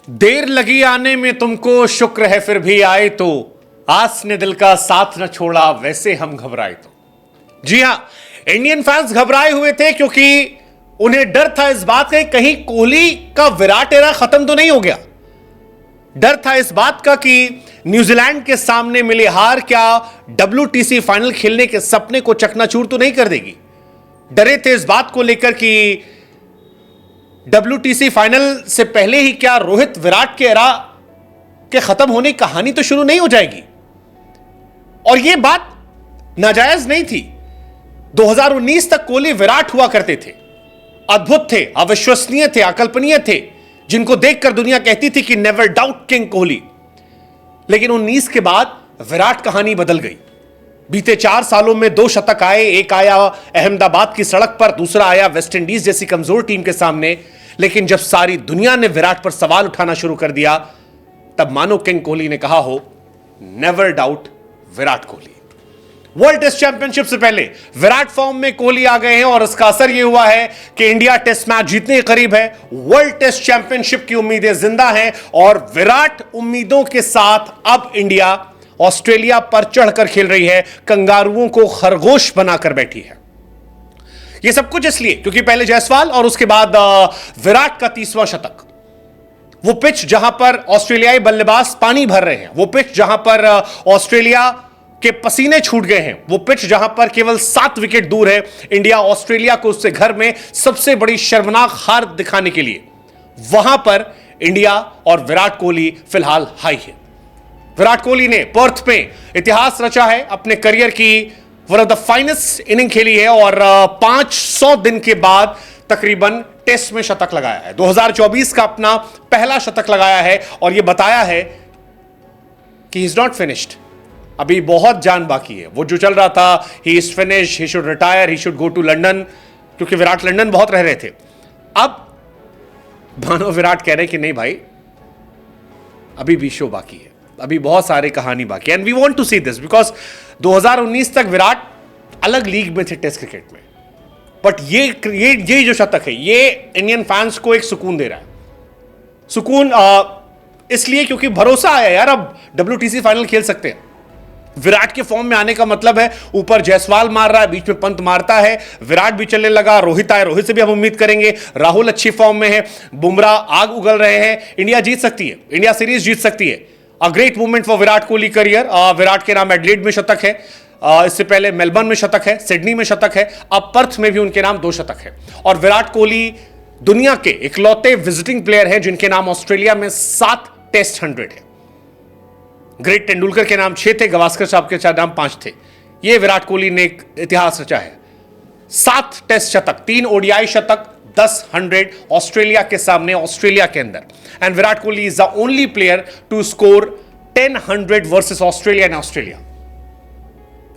देर लगी आने में तुमको, शुक्र है फिर भी आए तो। आस ने दिल का साथ न छोड़ा, वैसे हम घबराए तो। जी हां, इंडियन फैंस घबराए हुए थे क्योंकि उन्हें डर था इस बात का कहीं कोहली का विराट एरा खत्म तो नहीं हो गया। डर था इस बात का कि न्यूजीलैंड के सामने मिली हार क्या WTC फाइनल खेलने के सपने को चकनाचूर तो नहीं कर देगी। डरे थे इस बात को लेकर कि WTC फाइनल से पहले ही क्या रोहित विराट के एरा के खत्म होने की कहानी तो शुरू नहीं हो जाएगी। और यह बात नाजायज नहीं थी। 2019 तक कोहली विराट हुआ करते थे, अद्भुत थे, अविश्वसनीय थे, अकल्पनीय थे, जिनको देखकर दुनिया कहती थी कि नेवर डाउट किंग कोहली। लेकिन 19 के बाद विराट कहानी बदल गई। बीते 4 सालों में 2 शतक आए, एक आया अहमदाबाद की सड़क पर, दूसरा आया वेस्टइंडीज जैसी कमजोर टीम के सामने। लेकिन जब सारी दुनिया ने विराट पर सवाल उठाना शुरू कर दिया, तब मानो किंग कोहली ने कहा हो, never doubt Virat Kohli. World test championship से पहले विराट फॉर्म में कोहली आ गए हैं और इसका असर यह हुआ है कि इंडिया टेस्ट मैच जीतने के करीब है। वर्ल्ड टेस्ट चैंपियनशिप की उम्मीदें जिंदा हैं और विराट उम्मीदों के साथ अब इंडिया ऑस्ट्रेलिया पर चढ़कर खेल रही है, कंगारुओं को खरगोश बनाकर बैठी है। यह सब कुछ इसलिए क्योंकि पहले जायसवाल और उसके बाद विराट का 30वां शतक। वो पिच जहां पर ऑस्ट्रेलियाई बल्लेबाज पानी भर रहे हैं, वो पिच जहां पर ऑस्ट्रेलिया के पसीने छूट गए हैं, वो पिच जहां पर केवल 7 विकेट दूर है इंडिया ऑस्ट्रेलिया को उससे घर में सबसे बड़ी शर्मनाक हार दिखाने के लिए, वहां पर इंडिया और विराट कोहली फिलहाल हाई है। विराट कोहली ने पर्थ में इतिहास रचा है, अपने करियर की one of the finest inning खेली है और 500 दिन के बाद तकरीबन टेस्ट में शतक लगाया है। 2024 का अपना पहला शतक लगाया है और यह बताया है कि ही इज नॉट फिनिश्ड, अभी बहुत जान बाकी है। वो जो चल रहा था, he is finish, he should retire, he should go to London, क्योंकि विराट लंदन बहुत रह रहे थे। अब मानो विराट कह रहे कि नहीं भाई, अभी भी शो बाकी है, अभी बहुत सारी कहानी बाकी है। And we want to see this because 2019 तक विराट अलग लीग में थे टेस्ट क्रिकेट में, बट ये जो शतक है, ये इंडियन फैंस को एक सुकून दे रहा है। सुकून इसलिए क्योंकि भरोसा आया यार, अब WTC फाइनल खेल सकते हैं। विराट के फॉर्म में आने का मतलब है, ऊपर जायसवाल मार रहा है, बीच में पंत मारता है, विराट भी चलने लगा, रोहित आए, रोहित से भी हम उम्मीद करेंगे, राहुल अच्छी फॉर्म में है, बुमराह आग उगल रहे हैं। इंडिया जीत सकती है, इंडिया सीरीज जीत सकती है। A great movement for Virat Kohli career. Virat के नाम एडिलेड में शतक है, इससे पहले मेलबर्न में शतक है, सिडनी में शतक है, अब पर्थ में भी उनके नाम 2 शतक है। और विराट कोहली दुनिया के इकलौते विजिटिंग प्लेयर हैं जिनके नाम ऑस्ट्रेलिया में 7 टेस्ट 100 है। ग्रेट तेंदुलकर के नाम 6 थे, गवास्कर साहब के नाम 5 थे। यह विराट कोहली ने एक इतिहास रचा है। 7 टेस्ट शतक, 3 ODI शतक, 10 100 ऑस्ट्रेलिया के सामने, ऑस्ट्रेलिया के अंदर। And Virat Kohli is the only player to score 10 100 versus Australia in Australia.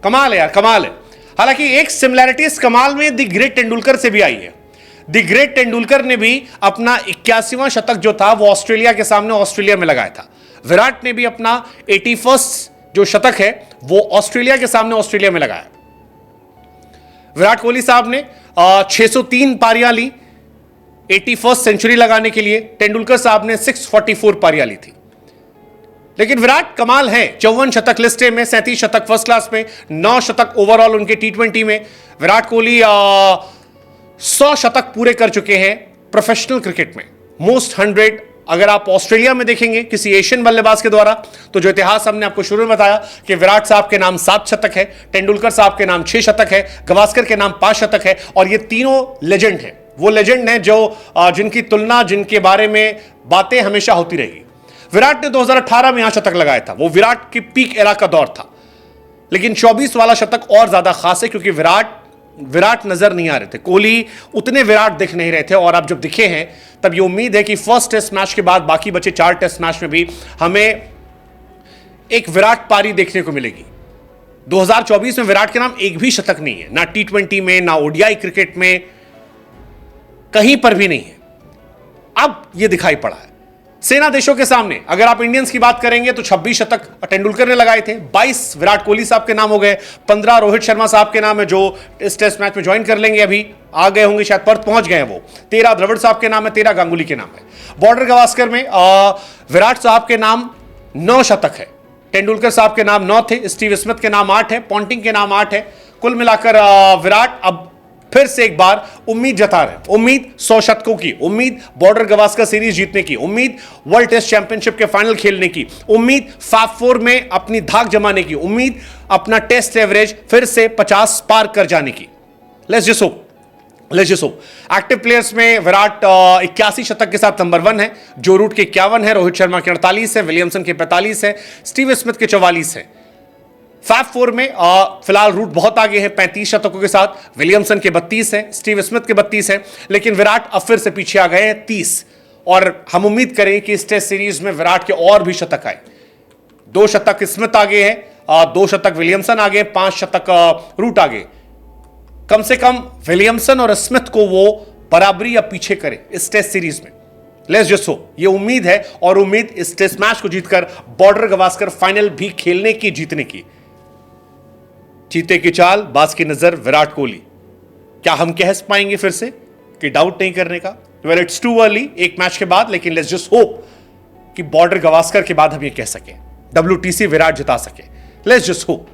कमाल है यार, कमाल है। हालांकि एक सिमिलैरिटी इस कमाल में द ग्रेट तेंदुलकर से भी आई है। द ग्रेट तेंदुलकर ने भी अपना 81वां शतक जो था वो ऑस्ट्रेलिया के सामने ऑस्ट्रेलिया में लगाया था। विराट ने भी अपना 81 जो शतक है वो ऑस्ट्रेलिया के सामने ऑस्ट्रेलिया में लगाया। विराट कोहली साहब ने 603 पारियां ली 81 सेंचुरी लगाने के लिए, तेंदुलकर साहब ने 644 पारियां ली थी। लेकिन विराट कमाल है, 54 शतक लिस्ट में, 37 शतक फर्स्ट क्लास में, 9 शतक ओवरऑल उनके T20 में। विराट कोहली 100 शतक पूरे कर चुके हैं प्रोफेशनल क्रिकेट में। मोस्ट 100 अगर आप ऑस्ट्रेलिया में देखेंगे किसी एशियन बल्लेबाज के द्वारा, तो जो इतिहास हमने आपको शुरू में बताया कि विराट साहब के नाम 7 शतक है, तेंदुलकर साहब के नाम 6 शतक है, गवास्कर के नाम 5 शतक है। और ये तीनों लेजेंड हैं, वो लेजेंड हैं जो जिनकी तुलना, जिनके बारे में बातें हमेशा होती रहेगी। विराट ने 2018 में यहां शतक लगाया था, वो विराट की पीक एरा का दौर था। लेकिन 24 वाला शतक और ज्यादा खास है क्योंकि विराट नजर नहीं आ रहे थे, कोहली उतने विराट दिख नहीं रहे थे। और अब जब दिखे हैं तब ये उम्मीद है कि फर्स्ट टेस्ट मैच के बाद बाकी बचे 4 टेस्ट मैच में भी हमें एक विराट पारी देखने को मिलेगी। 2024 में विराट के नाम एक भी शतक नहीं है, ना T20 में, ना ODI क्रिकेट में, कहीं पर भी नहीं है। अब यह दिखाई पड़ा है। सेना देशों के सामने अगर आप इंडियंस की बात करेंगे तो 26 शतक तेंदुलकर ने लगाए थे, 22 विराट कोहली साहब के नाम हो गए, 15 रोहित शर्मा साहब के नाम है जो इस टेस्ट मैच में ज्वाइन कर लेंगे, अभी आ गए होंगे, शायद पर्थ पहुंच गए हैं वो, 13 द्रविड़ साहब के नाम है, 13 गांगुली के नाम है। बॉर्डर गवास्कर में विराट साहब के नाम 9 शतक है, तेंदुलकर साहब के नाम 9 थे, स्टीव स्मिथ के नाम 8 है, पॉन्टिंग के नाम 8 है। कुल मिलाकर विराट अब फिर से एक बार उम्मीद जता रहे हैं, उम्मीद 100 शतकों की, उम्मीद बॉर्डर गवास्कर सीरीज जीतने की, उम्मीद वर्ल्ड टेस्ट चैंपियनशिप के फाइनल खेलने की, उम्मीद फैब 4 में अपनी धाक जमाने की, उम्मीद अपना टेस्ट एवरेज फिर से 50 पार कर जाने की। Let's just hope. Active players में विराट 81 शतक के साथ नंबर 1 है, जो रूट के 51 है, रोहित शर्मा के 48 है, विलियमसन के 45 है, स्टीव स्मिथ के 44 है। फैब 4 में फिलहाल रूट बहुत आगे है 35 शतकों के साथ, विलियमसन के 32 है, स्टीव स्मिथ के 32 है, लेकिन विराट अब फिर से पीछे आ गए हैं 30। और हम उम्मीद करें कि इस टेस्ट सीरीज में विराट के और भी शतक आए। 2 शतक स्मिथ आगे है, 2 शतक विलियमसन आगे, 5 शतक रूट आगे। कम से कम विलियमसन और स्मिथ को वो बराबरी या पीछे करे इस टेस्ट सीरीज में। लेट्स जस्ट होप, ये उम्मीद है, और उम्मीद इस टेस्ट मैच को जीतकर बॉर्डर गवास्कर फाइनल भी खेलने की, जीतने की। चीते की चाल, बाज की नजर, विराट कोहली। क्या हम कह पाएंगे फिर से कि डाउट नहीं करने का? वेल, इट्स टू अर्ली एक मैच के बाद, लेकिन लेट्स जस्ट होप कि बॉर्डर गवास्कर के बाद हम ये कह सकें, WTC विराट जिता सके। Let's just hope.